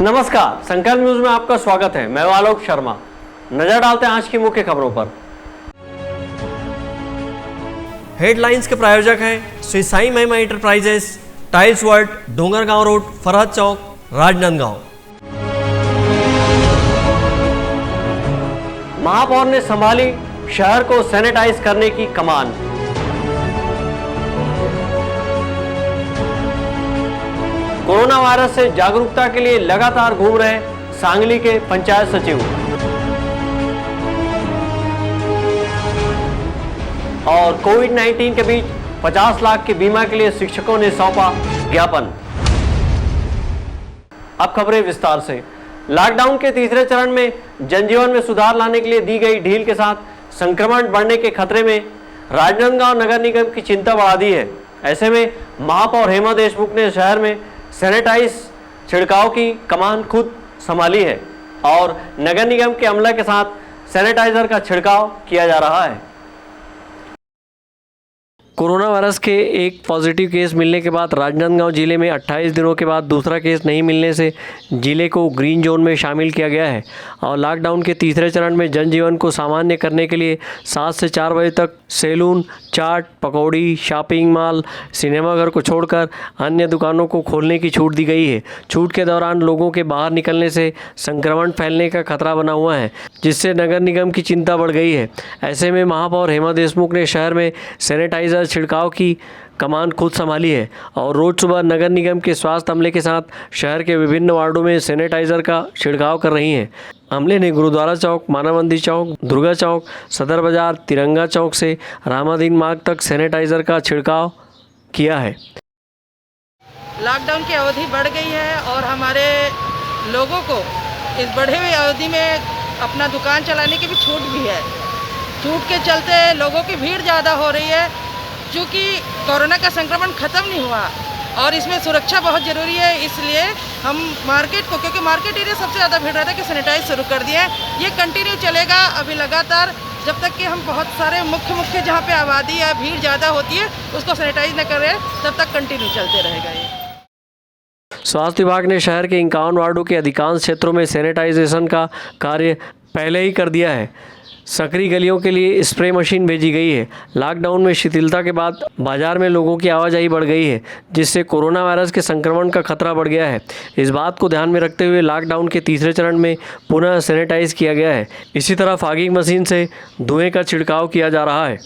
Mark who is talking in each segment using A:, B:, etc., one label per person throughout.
A: नमस्कार, संकल्प न्यूज में आपका स्वागत है। मैं आलोक शर्मा। नजर डालते हैं आज की मुख्य खबरों पर। हेडलाइंस के प्रायोजक हैं Shri Sai Mahima enterprises, tiles world, Dongargaon road, Farhad Chowk, Rajnandgaon. महापौर ने संभाली शहर को सैनिटाइज करने की कमान। कोरोना वायरस से जागरूकता के लिए लगातार घूम रहे सांगली के पंचायत सचिव। और कोविड-19 के बीच 50 लाख के बीमा के लिए शिक्षकों ने सौंपा ज्ञापन। अब खबरें विस्तार से। लॉकडाउन के तीसरे चरण में जनजीवन में सुधार लाने के लिए दी गई ढील के साथ संक्रमण बढ़ने के खतरे में राजनांदगांव नगर निगम की चिंता बढ़ा दी है। ऐसे में महापौर हेमा देशमुख ने शहर में सैनिटाइज छिड़काव की कमान खुद संभाली है और नगर निगम के अमले के साथ सैनिटाइजर का छिड़काव किया जा रहा है। कोरोना वायरस के एक पॉजिटिव केस मिलने के बाद राजनांदगांव जिले में 28 दिनों के बाद दूसरा केस नहीं मिलने से जिले को ग्रीन जोन में शामिल किया गया है और लॉकडाउन के तीसरे चरण में जनजीवन को सामान्य करने के लिए 7 से 4 बजे तक सैलून, चाट, पकौड़ी, शॉपिंग मॉल, सिनेमाघर को छोड़कर अन्य दुकानों को खोलने की छूट दी गई है। छूट के दौरान लोगों के बाहर निकलने से संक्रमण फैलने का खतरा बना हुआ है, जिससे नगर निगम की चिंता बढ़ गई है। ऐसे में महापौर हेमा देशमुख ने शहर में सैनिटाइजर छिड़काव की कमान खुद संभाली है और रोज सुबह नगर निगम के स्वास्थ्य अमले के साथ शहर के विभिन्न वार्डों में सैनिटाइजर का छिड़काव कर रही हैं। अमले ने गुरुद्वारा चौक, मानव मंदिर चौक, दुर्गा चौक, सदर बाजार, तिरंगा चौक से रामाधीन मार्ग तक सैनिटाइजर का छिड़काव किया है।
B: लॉकडाउन की अवधि बढ़ गई है और हमारे लोगों को इस बढ़े हुई अवधि में अपना दुकान चलाने की भी छूट भी है। छूट के चलते लोगों की भीड़ ज़्यादा हो रही है, क्योंकि कोरोना का संक्रमण ख़त्म नहीं हुआ और इसमें सुरक्षा बहुत ज़रूरी है। इसलिए हम मार्केट को, क्योंकि मार्केट एरिया सबसे ज़्यादा भीड़ रहता है, कि सैनिटाइज शुरू कर दिए हैं। ये कंटिन्यू चलेगा अभी लगातार, जब तक कि हम बहुत सारे मुख्य जहाँ पे आबादी या भीड़ ज़्यादा होती है उसको सैनिटाइज न करें, तब तक कंटिन्यू चलते रहेगा ये।
A: स्वास्थ्य विभाग ने शहर के 51 वार्डों के अधिकांश क्षेत्रों में सैनिटाइजेशन का कार्य पहले ही कर दिया है। सकरी गलियों के लिए स्प्रे मशीन भेजी गई है। लॉकडाउन में शिथिलता के बाद बाजार में लोगों की आवाजाही बढ़ गई है, जिससे कोरोना वायरस के संक्रमण का खतरा बढ़ गया है। इस बात को ध्यान में रखते हुए लॉकडाउन के तीसरे चरण में पुनः सैनिटाइज किया गया है। इसी तरह फॉगिंग मशीन से धुएं का छिड़काव किया जा रहा है।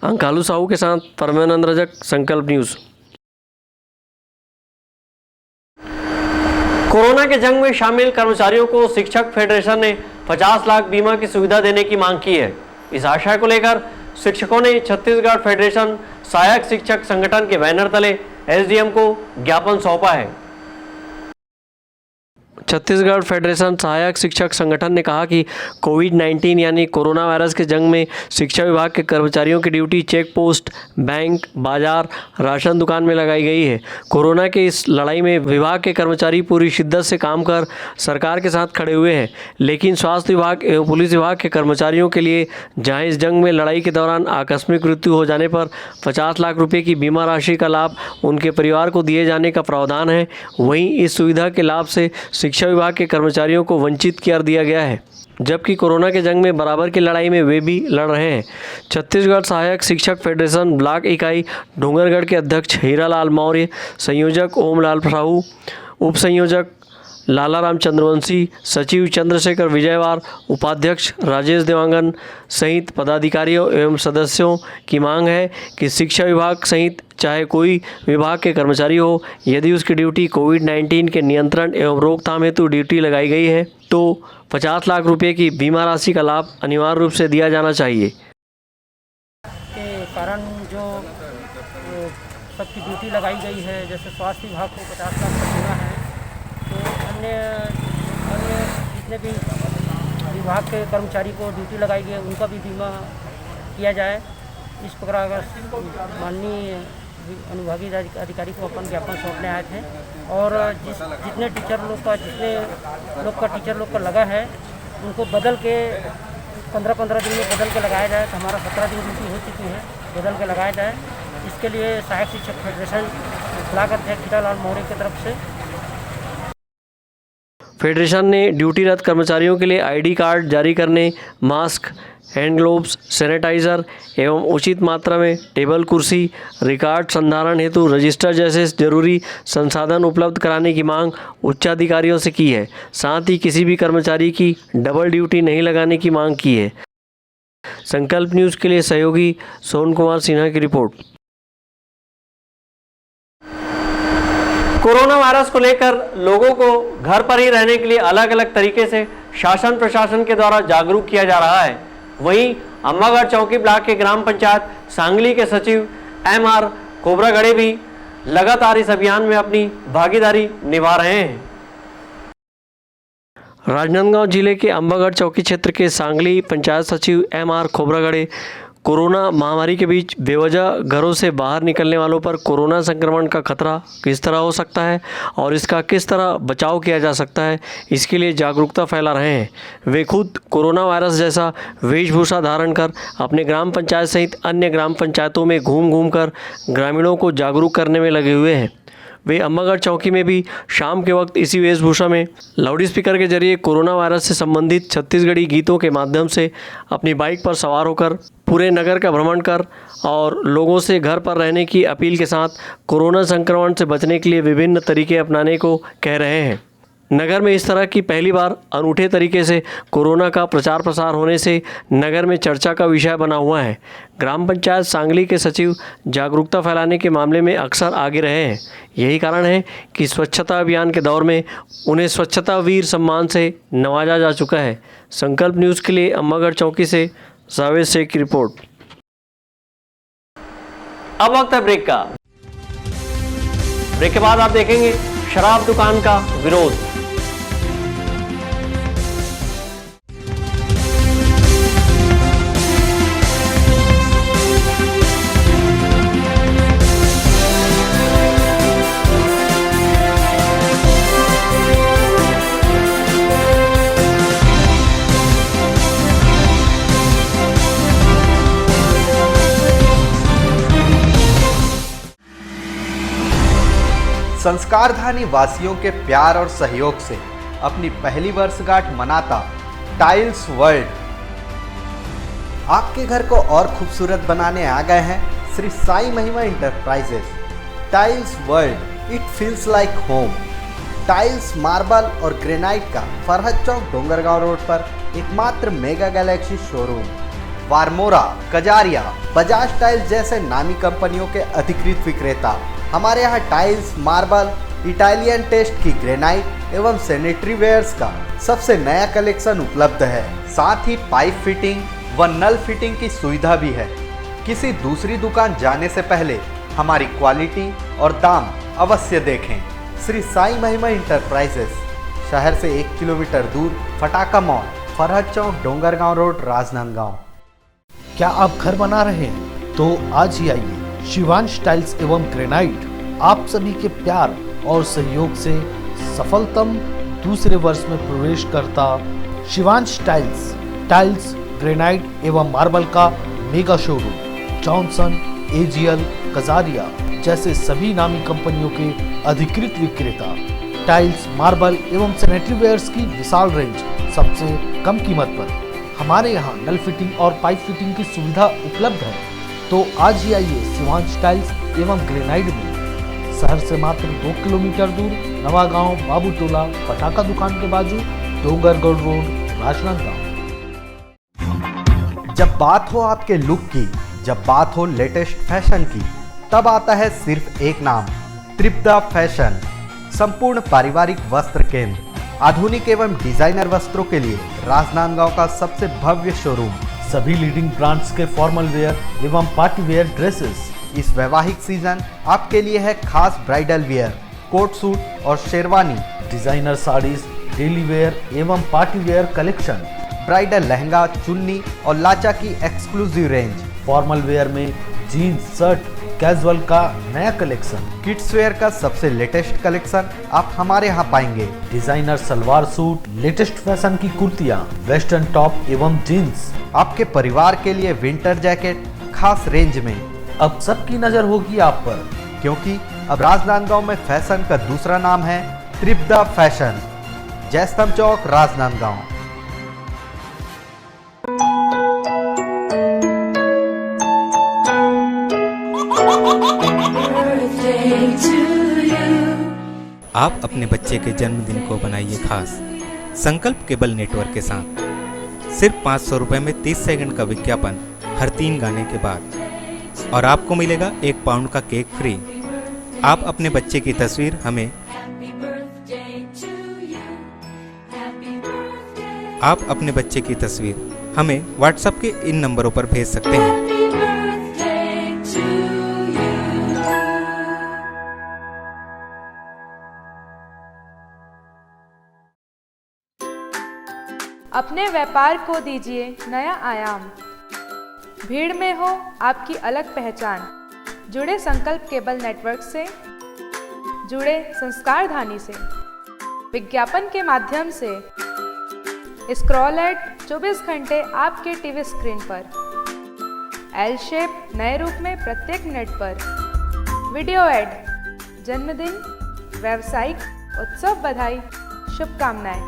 A: अंकालू साहू के साथ परमानंद रजक, संकल्प न्यूज़। कोरोना के जंग में शामिल कर्मचारियों को शिक्षक फेडरेशन ने 50 लाख बीमा की सुविधा देने की मांग की है। इस आशय को लेकर शिक्षकों ने छत्तीसगढ़ फेडरेशन सहायक शिक्षक संगठन के बैनर तले एसडीएम को ज्ञापन सौंपा है। छत्तीसगढ़ फेडरेशन सहायक शिक्षक संगठन ने कहा कि कोविड-19 यानी कोरोना वायरस के जंग में शिक्षा विभाग के कर्मचारियों की ड्यूटी चेक पोस्ट, बैंक, बाजार, राशन दुकान में लगाई गई है। कोरोना के इस लड़ाई में विभाग के कर्मचारी पूरी शिद्दत से काम कर सरकार के साथ खड़े हुए हैं, लेकिन स्वास्थ्य विभाग एवं पुलिस विभाग के कर्मचारियों के लिए जहां इस जंग में लड़ाई के दौरान आकस्मिक मृत्यु हो जाने पर 50 लाख रुपये की बीमा राशि का लाभ उनके परिवार को दिए जाने का प्रावधान है, वहीं इस सुविधा के लाभ से शिक्षा विभाग के कर्मचारियों को वंचित कर दिया गया है, जबकि कोरोना के जंग में बराबर की लड़ाई में वे भी लड़ रहे हैं। छत्तीसगढ़ सहायक शिक्षक फेडरेशन ब्लॉक इकाई डोंगरगढ़ के अध्यक्ष हीरालाल मौर्य, संयोजक ओमलाल साहू, उप संयोजक लालाराम चंद्रवंशी, सचिव चंद्रशेखर विजयवार, उपाध्यक्ष राजेश देवांगन सहित पदाधिकारियों एवं सदस्यों की मांग है कि शिक्षा विभाग सहित चाहे कोई विभाग के कर्मचारी हो, यदि उसकी ड्यूटी कोविड-19 के नियंत्रण एवं रोकथाम हेतु ड्यूटी लगाई गई है तो 50 लाख रुपये की बीमा राशि का लाभ अनिवार्य रूप से दिया जाना चाहिए।
C: के कारण जो सबकी ड्यूटी लगाई गई है, जैसे स्वास्थ्य विभाग को 50 लाख का बीमा है, तो अन्य जितने भी विभाग के कर्मचारी को ड्यूटी लगाई गई है उनका भी बीमा किया जाए। इस प्रकार अगर माननीय अनुभागीय अधिकारी को अपन ज्ञापन सौंपने आए थे और जितने टीचर लोग का टीचर लोग का लगा है उनको बदल के 15-15 दिन में बदल के लगाया जाए। तो हमारा 17 दिन ड्यूटी हो चुकी है, बदल के लगाया जाए। इसके लिए सहायक शिक्षक फेडरेशन ब्लॉक अध्यक्ष हीरालाल मौर्य की तरफ से
A: फेडरेशन ने ड्यूटीरत कर्मचारियों के लिए आईडी कार्ड जारी करने, मास्क, हैंड ग्लोव्स, सैनिटाइज़र एवं उचित मात्रा में टेबल कुर्सी, रिकॉर्ड संधारण हेतु रजिस्टर जैसे जरूरी संसाधन उपलब्ध कराने की मांग उच्चाधिकारियों से की है। साथ ही किसी भी कर्मचारी की डबल ड्यूटी नहीं लगाने की मांग की है। संकल्प न्यूज़ के लिए सहयोगी सोन कुमार सिन्हा की रिपोर्ट। कोरोना वायरस को लेकर लोगों को घर पर ही रहने के लिए अलग अलग तरीके से शासन प्रशासन के द्वारा जागरूक किया जा रहा है। वहीं अम्बागढ़ चौकी ब्लॉक के ग्राम पंचायत सांगली के सचिव MR खोबरागड़े भी लगातार इस अभियान में अपनी भागीदारी निभा रहे हैं। राजनांदगांव जिले के अम्बागढ़ चौकी क्षेत्र के सांगली पंचायत सचिव MR खोबरागड़े कोरोना महामारी के बीच बेवजह घरों से बाहर निकलने वालों पर कोरोना संक्रमण का खतरा किस तरह हो सकता है और इसका किस तरह बचाव किया जा सकता है, इसके लिए जागरूकता फैला रहे हैं। वे खुद कोरोना वायरस जैसा वेशभूषा धारण कर अपने ग्राम पंचायत सहित अन्य ग्राम पंचायतों में घूम कर ग्रामीणों को जागरूक करने में लगे हुए हैं। वे अम्बागढ़ चौकी में भी शाम के वक्त इसी वेशभूषा में लाउड स्पीकर के जरिए कोरोना वायरस से संबंधित छत्तीसगढ़ी गीतों के माध्यम से अपनी बाइक पर सवार होकर पूरे नगर का भ्रमण कर और लोगों से घर पर रहने की अपील के साथ कोरोना संक्रमण से बचने के लिए विभिन्न तरीके अपनाने को कह रहे हैं। नगर में इस तरह की पहली बार अनूठे तरीके से कोरोना का प्रचार प्रसार होने से नगर में चर्चा का विषय बना हुआ है। ग्राम पंचायत सांगली के सचिव जागरूकता फैलाने के मामले में अक्सर आगे रहे हैं। यही कारण है कि स्वच्छता अभियान के दौर में उन्हें स्वच्छता वीर सम्मान से नवाजा जा चुका है। संकल्प न्यूज़ के लिए अम्बागढ़ चौकी से जावेद शेख की रिपोर्ट। अब वक्त है ब्रेक का। ब्रेक के बाद आप देखेंगे शराब दुकान का विरोध।
D: संस्कारधानी वासियों के प्यार और सहयोग से अपनी पहली वर्षगांठ मनाता टाइल्स वर्ल्ड आपके घर को और खूबसूरत बनाने आ गए हैं Shri Sai Mahima enterprises. Tiles world, it feels like home. Tiles, marble और ग्रेनाइट का फरहद चौक डोंगरगांव रोड पर एकमात्र mega galaxy showroom. Varmora, Kajaria, Bajaj tiles जैसे नामी कंपनियों के अधिकृत विक्रेता। हमारे यहाँ टाइल्स, मार्बल, इटालियन टेस्ट की ग्रेनाइट एवं सैनिटरी वेयर्स का सबसे नया कलेक्शन उपलब्ध है। साथ ही पाइप फिटिंग व नल फिटिंग की सुविधा भी है। किसी दूसरी दुकान जाने से पहले हमारी क्वालिटी और दाम अवश्य देखें। श्री साई महिमा इंटरप्राइजेस, शहर से 1 किलोमीटर दूर, फटाका मॉल, फरहद चौक, डोंगरगांव रोड, राजनांदगांव।
E: क्या आप घर बना रहे हैं तो आज ही आइए। शिवांश टाइल्स एवं ग्रेनाइट आप सभी के प्यार और सहयोग से सफलतम दूसरे वर्ष में प्रवेश करता शिवांश टाइल्स, ग्रेनाइट एवं मार्बल का mega showroom Johnson, AGL, Kajaria जैसे सभी नामी कंपनियों के अधिकृत विक्रेता। टाइल्स, मार्बल एवं सैनिटरी वेयर्स की विशाल रेंज सबसे कम कीमत पर। हमारे यहाँ नल फिटिंग और पाइप फिटिंग की सुविधा उपलब्ध है। तो आज ही आइए शिवांश टाइल्स एवं ग्रेनाइट में। शहर से मात्र 2 किलोमीटर दूर, नवागांव, बाबूटोला, पटाखा दुकान के बाजू, डोंगरगढ़ रोड, राजनांदगांव।
D: जब बात हो आपके लुक की, जब बात हो लेटेस्ट फैशन की, तब आता है सिर्फ एक नाम, त्रिपदा फैशन। संपूर्ण पारिवारिक वस्त्र केंद्र, आधुनिक एवं डिजाइनर वस्त्रों के लिए राजनांदगांव का सबसे भव्य शोरूम।
E: सभी लीडिंग ब्रांड्स के फॉर्मल वेयर एवं पार्टी वेयर ड्रेसेस।
D: इस वैवाहिक सीजन आपके लिए है खास ब्राइडल वियर, कोट सूट और sherwani,
E: designer saris, daily wear एवं party wear collection,
D: bridal lehenga, चुन्नी और लाचा की एक्सक्लूसिव रेंज।
E: फॉर्मल वेयर में जीन्स, शर्ट, कैजुअल का नया कलेक्शन।
D: किड्स वेयर का सबसे लेटेस्ट कलेक्शन आप हमारे यहाँ पाएंगे।
E: Designer salwar suit, latest fashion की कुर्तियाँ, वेस्टर्न टॉप एवं जीन्स।
D: आपके परिवार के लिए विंटर जैकेट खास रेंज में।
E: अब सबकी नजर होगी आप पर,
D: क्योंकि अब राजनांदगांव में फैशन का दूसरा नाम है त्रिपदा फैशन। जयस्तंभ चौक, राजनांदगांव।
F: आप अपने बच्चे के जन्मदिन को बनाइए खास संकल्प केबल नेटवर्क के साथ। सिर्फ 500 रुपये में 30 सेकंड का विज्ञापन हर 3 गाने के बाद, और आपको मिलेगा 1 पाउंड का केक फ्री। आप अपने बच्चे की तस्वीर हमें व्हाट्सएप के इन नंबरों पर भेज सकते हैं।
G: अपने व्यापार को दीजिए नया आयाम। भीड़ में हो आपकी अलग पहचान। जुड़े संकल्प केबल नेटवर्क से, जुड़े संस्कारधानी से। विज्ञापन के माध्यम से स्क्रॉल एड 24 घंटे आपके टीवी स्क्रीन पर। एल शेप नए रूप में प्रत्येक मिनट पर। वीडियो एड, जन्मदिन, व्यावसायिक, उत्सव बधाई, शुभकामनाएं।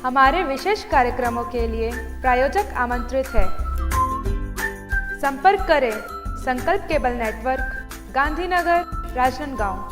G: हमारे विशेष कार्यक्रमों के लिए प्रायोजक आमंत्रित है। संपर्क करें Sankalp cable network, Gandhinagar, Rajnandgaon.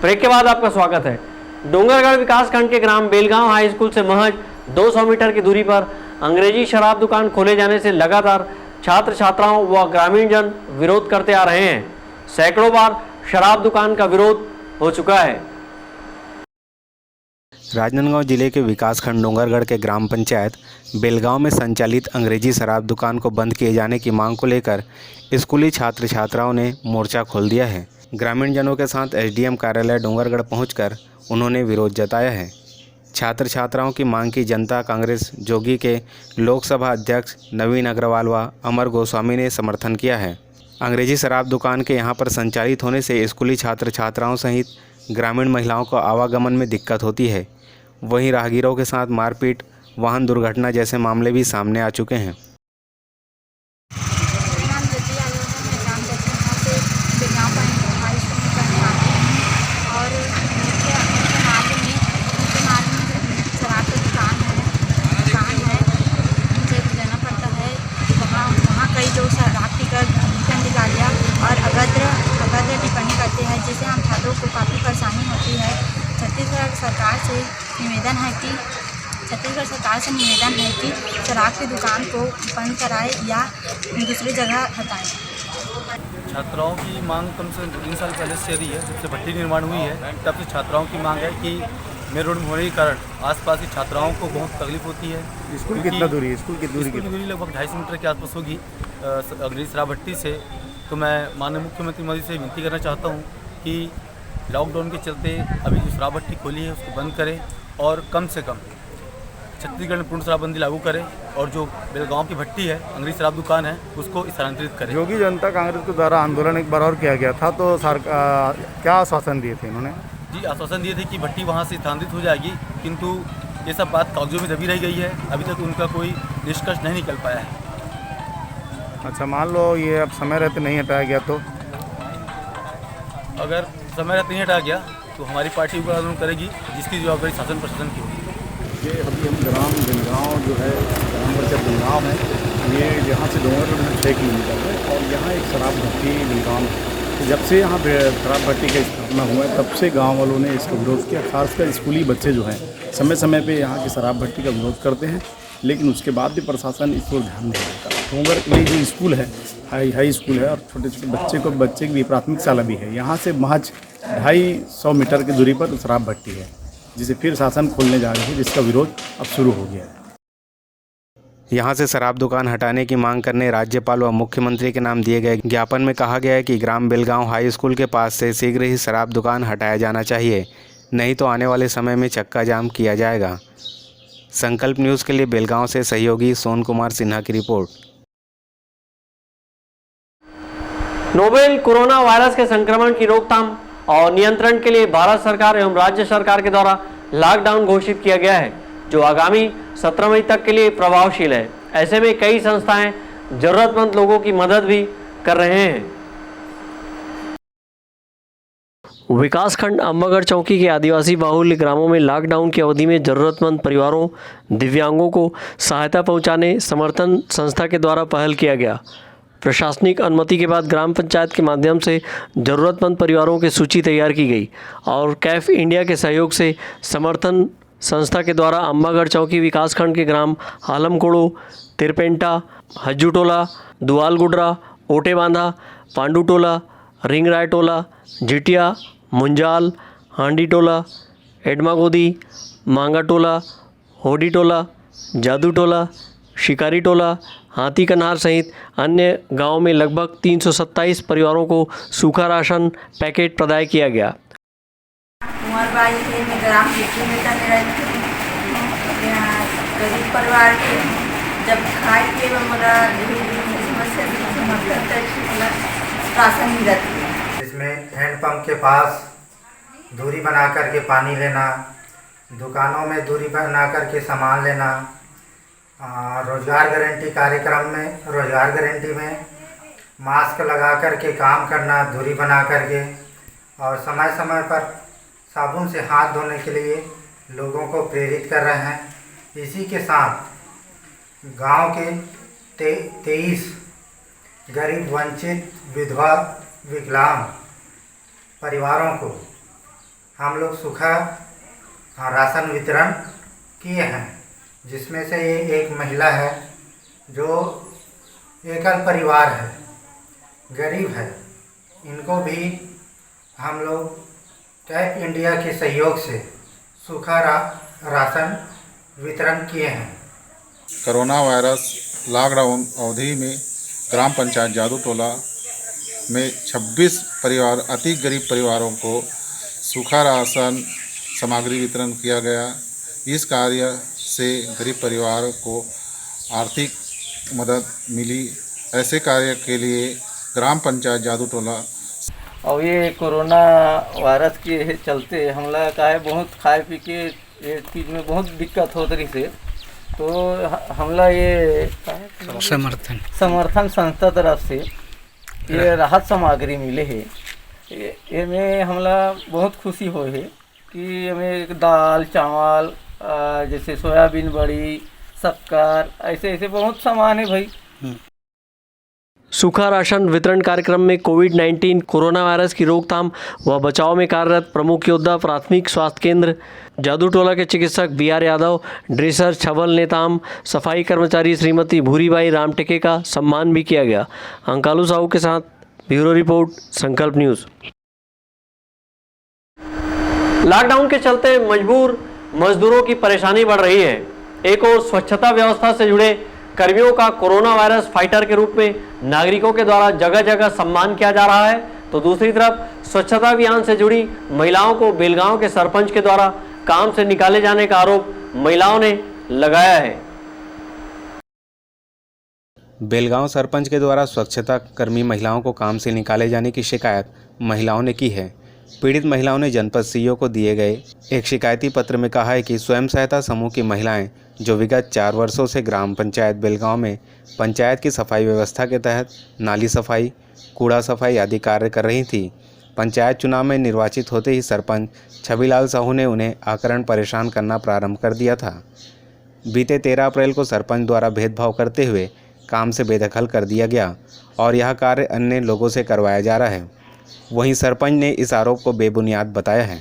A: Break के बाद आपका स्वागत है। डोंगरगढ़ विकासखंड के ग्राम बेलगांव हाई स्कूल से महज 200 मीटर की दूरी पर अंग्रेजी शराब दुकान खोले जाने से लगातार छात्र छात्राओं व ग्रामीण जन विरोध करते आ रहे हैं। सैकड़ों बार शराब दुकान का विरोध हो चुका है।
F: राजनांदगांव जिले के विकासखंड डोंगरगढ़ के ग्राम पंचायत बेलगांव में संचालित अंग्रेजी शराब दुकान को बंद किए जाने की मांग को लेकर स्कूली छात्र छात्राओं ने मोर्चा खोल दिया है। ग्रामीण जनों के साथ एसडीएम कार्यालय डोंगरगढ़ पहुंचकर उन्होंने विरोध जताया है। छात्र छात्राओं की मांग की जनता कांग्रेस जोगी के लोकसभा अध्यक्ष नवीन अग्रवाल व अमर गोस्वामी ने समर्थन किया है। अंग्रेजी शराब दुकान के यहां पर संचालित होने से स्कूली छात्र छात्राओं सहित ग्रामीण महिलाओं को आवागमन में दिक्कत होती है। वहीं राहगीरों के साथ मारपीट, वाहन दुर्घटना जैसे मामले भी सामने आ चुके हैं।
H: जिससे हम छात्रों को काफ़ी परेशानी होती है। छत्तीसगढ़ सरकार से निवेदन है कि शराब की दुकान को बंद कराए या दूसरी जगह हटाएं।
I: छात्राओं की मांग कम से कम 3 साल पहले से यही है। जब से भट्टी निर्माण हुई है तब से छात्राओं की मांग है कि मेन रोड में होने के कारण आसपास की छात्राओं को बहुत तकलीफ होती है।
J: स्कूल कितना दूरी है? स्कूल की दूरी
I: लगभग 250 मीटर के आसपास होगी अंग्रेजी शराब भट्टी से। तो मैं माननीय मुख्यमंत्री मोदी से विनती करना चाहता हूँ कि लॉकडाउन के चलते अभी जो शराब भट्टी खोली है उसको बंद करें और कम से कम छत्तीसगढ़ में पूर्ण शराबबंदी लागू करें और जो बेलगांव की भट्टी है अंग्रेजी शराब दुकान है उसको स्थानांतरित करें।
J: योगी जनता कांग्रेस के द्वारा आंदोलन एक बार और किया गया था, तो क्या आश्वासन दिए थे इन्होंने?
I: जी, आश्वासन दिए थे कि भट्टी वहाँ से स्थानांतरित हो जाएगी, किंतु ये सब बात कागजों में दबी रह गई है। अभी तक उनका कोई निष्कर्ष नहीं निकल पाया है।
J: अच्छा, मान लो ये अब समय रहते नहीं हटाया गया तो?
I: अगर समय रहते नहीं हटाया गया तो हमारी पार्टी ऊपर आंदोलन करेगी, जिसकी जवाबदारी शासन प्रशासन की होगी।
J: ये अभी हम ग्राम बेलगांव जो है, ग्राम पंचायत बेलगांव है, ये यहाँ से डोंगरगढ़ में 6 किलोमीटर है और यहाँ एक शराब भट्टी बेलगांव, जब से यहाँ शराब भट्टी का स्थापना हुआ है तब से गांव वालों ने इसका विरोध किया। खासकर स्कूली बच्चे जो हैं समय समय पे यहाँ की शराब भट्टी का विरोध करते हैं, लेकिन उसके बाद भी प्रशासन इस पर ध्यान नहीं देता। डोंगरगढ़ ये जो स्कूल है हाई स्कूल है और छोटे छोटे बच्चे की भी प्राथमिक शाला भी है। यहाँ से महज 250 मीटर की दूरी पर शराब भट्टी है, जिसे फिर शासन खोलने जा रही है, जिसका विरोध अब शुरू हो गया है।
F: यहाँ से शराब दुकान हटाने की मांग करने राज्यपाल व मुख्यमंत्री के नाम दिए गए ज्ञापन में कहा गया है कि ग्राम बेलगांव हाई स्कूल के पास से शीघ्र ही शराब दुकान हटाया जाना चाहिए, नहीं तो आने वाले समय में चक्का जाम किया जाएगा। संकल्प न्यूज़ के लिए बेलगांव से सहयोगी सोन कुमार सिन्हा की रिपोर्ट।
A: नोवेल कोरोना वायरस के संक्रमण की रोकथाम और नियंत्रण के लिए भारत सरकार एवं राज्य सरकार के द्वारा लॉकडाउन घोषित किया गया है, जो आगामी 17 मई तक के लिए प्रभावशील है। ऐसे में कई संस्थाएं जरूरतमंद लोगों की मदद भी कर रहे हैं। विकासखंड अम्बागढ़ चौकी के आदिवासी बाहुल्य ग्रामों में लॉकडाउन की अवधि में जरूरतमंद परिवारों, दिव्यांगों को सहायता पहुंचाने समर्थन संस्था के द्वारा पहल किया गया। प्रशासनिक अनुमति के बाद ग्राम पंचायत के माध्यम से जरूरतमंद परिवारों की सूची तैयार की गई और कैफ इंडिया के सहयोग से समर्थन संस्था के द्वारा अम्बागढ़ चौकी विकासखंड के ग्राम आलमकोड़ो, तिरपेंटा, हज्जूटोला, दुआलगुडरा, ओटेबांधा, पांडुटोला, रिंगरायटोला, जिटिया, मुंजाल, हांडीटोला, एडमागोदी, मांगाटोला, होडीटोला, जादूटोला, शिकारीटोला, हाथी कन्हार सहित अन्य गांवों में लगभग 327 परिवारों को सूखा राशन पैकेट प्रदान किया गया।
H: कुंवरबाई है, मैं ग्राम पेटी में रहती हूँ। यहाँ गरीब परिवार के जब खाए पिए में मेरा समस्या राशन मिल जाती है।
K: इसमें हैंडपम्प के पास दूरी बना करके पानी लेना, दुकानों में दूरी बना करके सामान लेना, रोजगार गारंटी कार्यक्रम में रोजगार गारंटी में मास्क लगा करके काम करना, दूरी बना करके, और समय समय पर साबुन से हाथ धोने के लिए लोगों को प्रेरित कर रहे हैं। इसी के साथ गांव के 23 गरीब, वंचित, विधवा, विकलांग परिवारों को हम लोग सूखा राशन वितरण किए हैं, जिसमें से ये एक महिला है जो एकल परिवार है, गरीब है। इनको भी हम लोग कैफ इंडिया के सहयोग से सूखा राशन वितरण किए हैं।
L: कोरोना वायरस लॉकडाउन अवधि में ग्राम पंचायत जादूटोला में 26 परिवार अति गरीब परिवारों को सूखा राशन सामग्री वितरण किया गया। इस कार्य से गरीब परिवार को आर्थिक मदद मिली। ऐसे कार्य के लिए ग्राम पंचायत जादूटोला
C: और ये कोरोना वायरस के चलते हमला का है बहुत खाए पी के ये चीज़ में बहुत दिक्कत हो रही से, तो हमला ये समर्थन संस्था तरफ से ये राहत सामग्री मिले है। ये में हमला बहुत खुशी हो है कि हमें दाल चावल जैसे सोयाबीन बड़ी, शक्कर, ऐसे बहुत सामान है भाई।
A: सूखा राशन वितरण कार्यक्रम में कोविड-19 कोरोना वायरस की रोकथाम व बचाव में कार्यरत प्रमुख योद्धा प्राथमिक स्वास्थ्य केंद्र जादूटोला के चिकित्सक BR यादव, ड्रेसर छबल नेताम, सफाई कर्मचारी श्रीमती भूरीबाई रामटेके का सम्मान भी किया गया। अंकालू साहू के साथ ब्यूरो रिपोर्ट, संकल्प न्यूज़। लॉकडाउन के चलते मजबूर मजदूरों की परेशानी बढ़ रही है। एक और स्वच्छता व्यवस्था से जुड़े कर्मियों का कोरोना वायरस फाइटर के रूप में नागरिकों के द्वारा जगह जगह सम्मान किया जा रहा है, तो दूसरी तरफ स्वच्छता अभियान से जुड़ी महिलाओं को बेलगांव के सरपंच के द्वारा काम से निकाले जाने का आरोप महिलाओं ने लगाया है।
F: बेलगांव सरपंच के द्वारा स्वच्छता कर्मी महिलाओं को काम से निकाले जाने की शिकायत महिलाओं ने की है। पीड़ित महिलाओं ने जनपद सीईओ को दिए गए एक शिकायती पत्र में कहा है कि स्वयं सहायता समूह की महिलाएं जो विगत 4 वर्षों से ग्राम पंचायत बेलगांव में पंचायत की सफाई व्यवस्था के तहत नाली सफाई, कूड़ा सफाई आदि कार्य कर रही थी। पंचायत चुनाव में निर्वाचित होते ही सरपंच छबिलाल साहू ने उन्हें आकरण परेशान करना प्रारंभ कर दिया था। बीते 13 अप्रैल को सरपंच द्वारा भेदभाव करते हुए काम से बेदखल कर दिया गया और यह कार्य अन्य लोगों से करवाया जा रहा है। वहीं सरपंच ने इस आरोप को बेबुनियाद बताया है।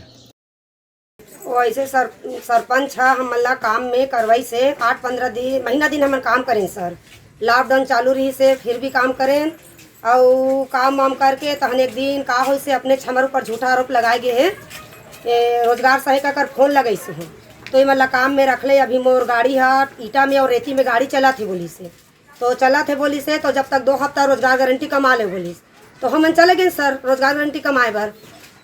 M: वैसे सरपंच है हमला काम में करवाई से 8-15 दिन महीना दिन हम काम करें सर। लॉकडाउन चालू रही से फिर भी काम करें और काम वाम करके तहन एक दिन का हो से अपने छमर पर झूठा आरोप लगाए गए हैं। रोजगार सहायता कर फोन लगाई से हैं तो ये मतलब काम में रख ले। अभी मोर गाड़ी है ईटा में और रेती में गाड़ी चला थी बोली से, तो चला थे बोली से, तो जब तक 2 हफ्ता रोजगार गारंटी कमा ले बोली तो हम चले गए सर रोजगार गारंटी कमाए बर।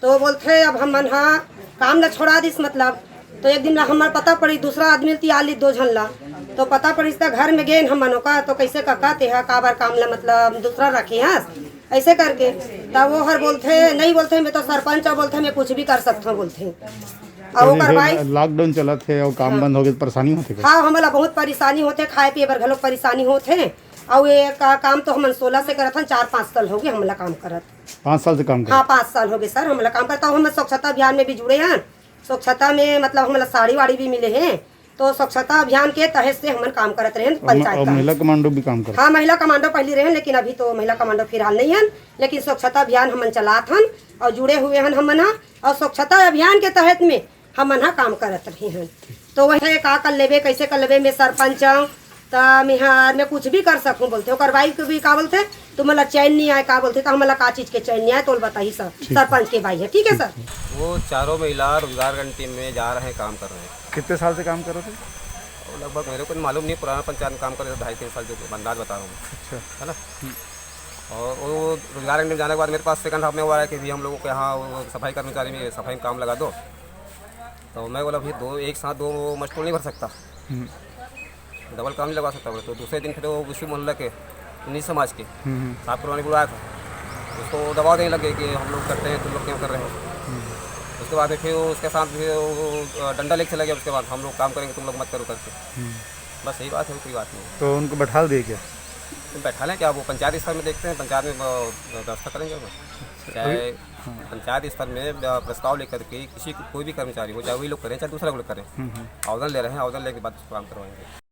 M: तो बोलते अब हम हाँ काम न छोड़ा दिस मतलब। तो एक दिन हमारे पता पड़ी दूसरा आदमी तिया ली 2 झन ला, तो पता पड़ी घर में गए हम का तो कैसे कका ते का बार काम ला मतलब दूसरा रखे हैं ऐसे करके। तब वो हर बोलते नहीं, बोलते मैं तो सरपंच और बोलते मैं कुछ भी कर सकता हूँ बोलते। और वो करवाई
J: लॉकडाउन चला थे और काम बंद हो गए, परेशानी होती है।
M: हाँ, हमारा बहुत परेशानी होते, खाए पिए बर घलोक परेशानी होते। और ये काम तो हम 16 से करत हन, 4-5 साल हो गए हमला काम करत।
J: 5 साल से काम कर?
M: हाँ, 5 साल हो गए सर हमला काम करता हूँ। हम स्वच्छता अभियान में भी जुड़े हैं। स्वच्छता में मतलब हमारा साड़ी वाड़ी भी मिले हैं, तो स्वच्छता अभियान के तहत से हम काम करत रहे पंचायत का।
J: महिला कमांडो भी काम कर?
M: हाँ, महिला कमांडो पहले रहे, लेकिन अभी तो महिला कमांडो फिलहाल नहीं है। लेकिन स्वच्छता अभियान हम चलात हन और जुड़े हुए हैं हम। और स्वच्छता अभियान के तहत में हम काम करत रहे हैं। तो वही का कर लेवे, कैसे कर लेवे, मैं सरपंच हूँ तो मैं कुछ भी कर सकूँ बोलते। कार्रवाई को भी का बोलते, तुम्हारा चैन नहीं आए का बोलते, तो हमारा का चीज़ के चैन नहीं आए तो बताइए सर, सरपंच के भाई है। ठीक है सर।
N: वो चारों महिला रोजगार गारंटी में जा रहे हैं, काम कर रहे हैं।
J: कितने साल से काम कर रहे थे?
N: लगभग मेरे को मालूम नहीं, पुराना पंचायत में काम कर रहे थे 2.5-3 साल, जो अंदाज बता रहा हूँ।
J: अच्छा,
N: है ना। और वो रोजगार गारंटी में जाने के बाद मेरे पास सेकंड हाफ में हुआ है कि भी हम लोगों के यहाँ सफाई कर्मचारी में सफाई में काम लगा दो। तो मैं बोला भाई एक साथ 2 मजदूर नहीं भर सकता, डबल काम नहीं लगा सकता। बोले तो दूसरे दिन फिर वो उसी मोहल्ले के उन्हीं समाज के साफ करवाने बुलाया था। उसको दबाव देने लगे कि हम लोग करते हैं, तुम लोग क्यों कर रहे हो। उसके बाद फिर उसके साथ फिर वो डंडा लेके चला गया। उसके बाद हम लोग काम करेंगे, तुम लोग मत करो करके। बस यही बात है, कोई बात नहीं।
J: तो उनको बैठा दिए क्या?
N: तो बैठा लें क्या, वो पंचायत स्तर में देखते हैं, पंचायत में व्यवस्था करेंगे। चाहे पंचायत स्तर में प्रस्ताव लेकर के किसी कोई भी कर्मचारी हो, चाहे वही लोग करें चाहे दूसरा लोग करें, आवेदन ले रहे हैं, आवेदन लेने के बाद काम करवाएंगे।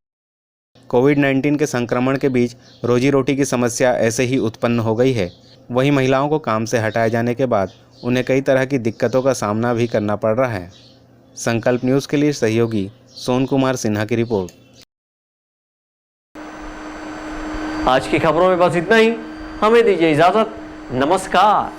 F: कोविड-19 के संक्रमण के बीच रोजी रोटी की समस्या ऐसे ही उत्पन्न हो गई है। वहीं महिलाओं को काम से हटाए जाने के बाद उन्हें कई तरह की दिक्कतों का सामना भी करना पड़ रहा है। संकल्प न्यूज़ के लिए सहयोगी सोन कुमार सिन्हा की रिपोर्ट।
A: आज की खबरों में बस इतना ही। हमें दीजिए इजाज़त। नमस्कार।